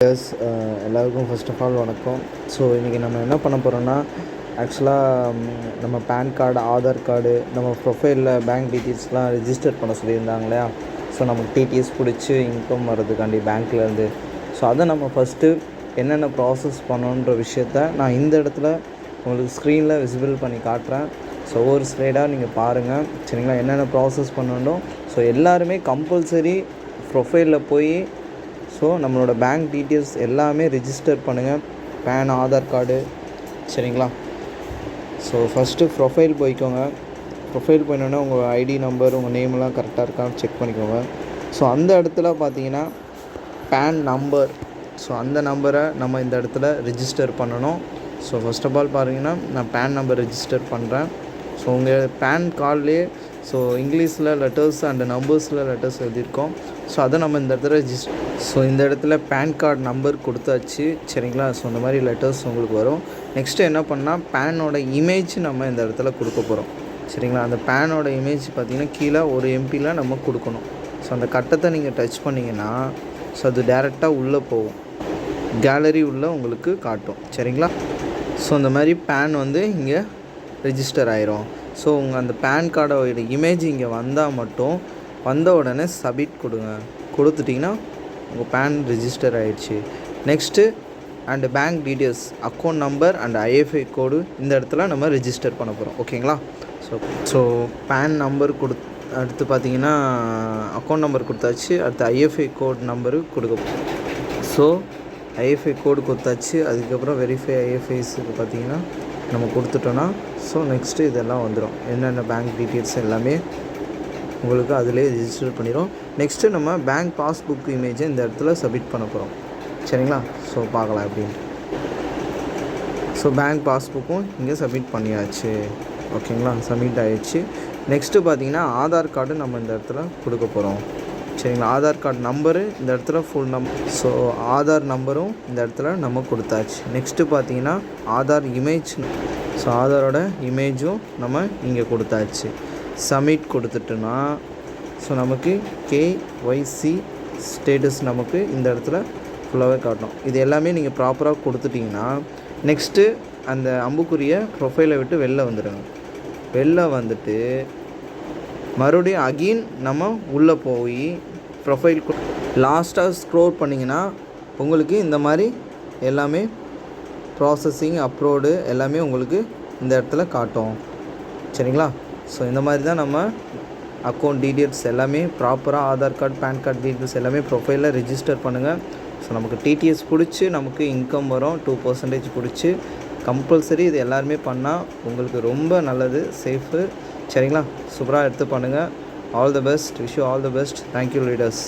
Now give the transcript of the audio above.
S எல்லாருக்கும் first of all வணக்கம். So இன்றைக்கி நம்ம என்ன பண்ண போகிறோம்னா, ஆக்சுவலாக நம்ம பேன் கார்டு, ஆதார் கார்டு, நம்ம ப்ரொஃபைலில் பேங்க் டீட்டெயில்ஸ்லாம் ரிஜிஸ்டர் பண்ண சொல்லியிருந்தாங்க இல்லையா. ஸோ நமக்கு டிடிஎஸ் பிடிச்சி இன்கம் வர்றதுக்காண்டி பேங்க்லேருந்து. ஸோ அதை நம்ம ஃபஸ்ட்டு என்னென்ன ப்ராசஸ் பண்ணணுன்ற விஷயத்த நான் இந்த இடத்துல உங்களுக்கு ஸ்க்ரீனில் விசிபிள் பண்ணி காட்டுறேன். ஸோ ஒவ்வொரு ஸ்லைடாக நீங்கள் பாருங்கள், சரிங்களா. என்னென்ன ப்ராசஸ் பண்ணணும். ஸோ எல்லாருமே கம்பல்சரி ப்ரொஃபைலில் போய் ஸோ நம்மளோட பேங்க் டீட்டெயில்ஸ் எல்லாமே ரிஜிஸ்டர் பண்ணுங்கள், பேன், ஆதார் கார்டு, சரிங்களா. ஸோ ஃபஸ்ட்டு ப்ரொஃபைல் போய்க்கோங்க. ப்ரொஃபைல் போயினோடனே உங்கள் ஐடி நம்பர், உங்கள் நேம்லாம் கரெக்டாக இருக்கான்னு செக் பண்ணிக்கோங்க. ஸோ அந்த இடத்துல பார்த்தீங்கன்னா பேன் நம்பர், ஸோ அந்த நம்பரை நம்ம இந்த இடத்துல ரிஜிஸ்டர் பண்ணணும். ஸோ ஃபஸ்ட் ஆஃப் ஆல் பாருங்கன்னா நான் பேன் நம்பர் ரிஜிஸ்டர் பண்ணுறேன். ஸோ உங்கள் பேன் கார்ட்லேயே ஸோ இங்கிலீஷில் லெட்டர்ஸ் அண்ட் நம்பர்ஸில் லெட்டர்ஸ் எழுதியிருக்கோம். ஸோ அதை நம்ம இந்த இடத்துல ஸோ இந்த இடத்துல பேன் கார்டு நம்பர் கொடுத்தாச்சு, சரிங்களா. ஸோ இந்த மாதிரி லெட்டர்ஸ் உங்களுக்கு வரும். நெக்ஸ்ட்டு என்ன பண்ணால் பேனோட இமேஜ் நம்ம இந்த இடத்துல கொடுக்க போகிறோம், சரிங்களா. அந்த பேனோட இமேஜ் பார்த்திங்கன்னா கீழே ஒரு எம்பியில் நம்ம கொடுக்கணும். ஸோ அந்த கட்டத்தை நீங்கள் டச் பண்ணிங்கன்னா ஸோ அது டேரெக்டாக உள்ளே போகும், கேலரி உள்ளே உங்களுக்கு காட்டும், சரிங்களா. ஸோ இந்த மாதிரி பேன் வந்து இங்கே ரிஜிஸ்டர் ஆயிரும். ஸோ உங்கள் அந்த பேன் கார்டோட இமேஜ் இங்கே வந்தால் மட்டும் வந்த உடனே சப்மிட் கொடுங்க. கொடுத்துட்டிங்கன்னா உங்கள் பேன் ரிஜிஸ்டர் ஆகிடுச்சு. Next and bank details, account number and I F I code இந்த இடத்துல நம்ம ரிஜிஸ்டர் பண்ண போகிறோம், ஓகேங்களா. ஸோ பேன் நம்பர் அடுத்து பார்த்தீங்கன்னா அக்கௌண்ட் நம்பர் கொடுத்தாச்சு. அடுத்து ஐஎஃப்ஐ கோட் நம்பரு கொடுக்க போகிறோம். ஸோ ஐஎஃப்ஐ கோடு கொடுத்தாச்சு. அதுக்கப்புறம் வெரிஃபை ஐஎஃப்ஐஸுக்கு பார்த்தீங்கன்னா நம்ம கொடுத்துட்டோன்னா ஸோ நெக்ஸ்ட்டு இதெல்லாம் வந்துடும். என்னென்ன பேங்க் டீட்டெயில்ஸ் எல்லாமே உங்களுக்கு அதிலே ரிஜிஸ்டர் பண்ணிடும். நெக்ஸ்ட்டு நம்ம பேங்க் பாஸ்புக் இமேஜை இந்த இடத்துல சப்மிட் பண்ண போகிறோம், சரிங்களா. ஸோ பார்க்கலாம் எப்படின்னு. ஸோ பேங்க் பாஸ்புக்கும் இங்கே சப்மிட் பண்ணியாச்சு, ஓகேங்களா. சப்மிட் ஆகிடுச்சு. நெக்ஸ்ட்டு பார்த்தீங்கன்னா ஆதார் கார்டு நம்ம இந்த இடத்துல கொடுக்க போகிறோம், சரிங்களா. ஆதார் கார்டு நம்பரு இந்த இடத்துல ஃபுல் நம்பர், ஸோ ஆதார் நம்பரும் இந்த இடத்துல நம்ம கொடுத்தாச்சு. நெக்ஸ்ட்டு பார்த்தீங்கன்னா ஆதார் இமேஜ், ஸோ ஆதாரோட இமேஜும் நம்ம இங்கே கொடுத்தாச்சு. சப்மிட் கொடுத்துட்டோன்னா ஸோ நமக்கு கேஒய்சி ஸ்டேட்டஸ் நமக்கு இந்த இடத்துல ஃபுல்லாகவே காட்டும். இது எல்லாமே நீங்கள் ப்ராப்பராக கொடுத்துட்டிங்கன்னா நெக்ஸ்ட்டு அந்த அம்புக்குரிய ப்ரொஃபைலை விட்டு வெளில வந்துடுங்க. வெளில வந்துட்டு மறுபடியும் அகெயின் நம்ம உள்ளே போய் ப்ரொஃபைல் லாஸ்ட்டாக ஸ்க்ரோல் பண்ணிங்கன்னா உங்களுக்கு இந்த மாதிரி எல்லாமே ப்ராசஸிங், அப்லோடு எல்லாமே உங்களுக்கு இந்த இடத்துல காட்டும், சரிங்களா. ஸோ இந்த மாதிரி தான் நம்ம அக்கௌண்ட் டீட்டெயில்ஸ் எல்லாமே ப்ராப்பராக Aadhaar card, PAN card details எல்லாமே ப்ரொஃபைலில் ரிஜிஸ்டர் பண்ணுங்கள். ஸோ நமக்கு டிடிஎஸ் பிடிச்சி நமக்கு இன்கம் வரும் 2% பிடிச்சி. கம்பல்சரி இது எல்லாருமே பண்ணால் உங்களுக்கு ரொம்ப நல்லது, சேஃபு, சரிங்களா. சூப்பராக எடுத்து பண்ணுங்கள். All the best, wish you all the best. Thank you leaders.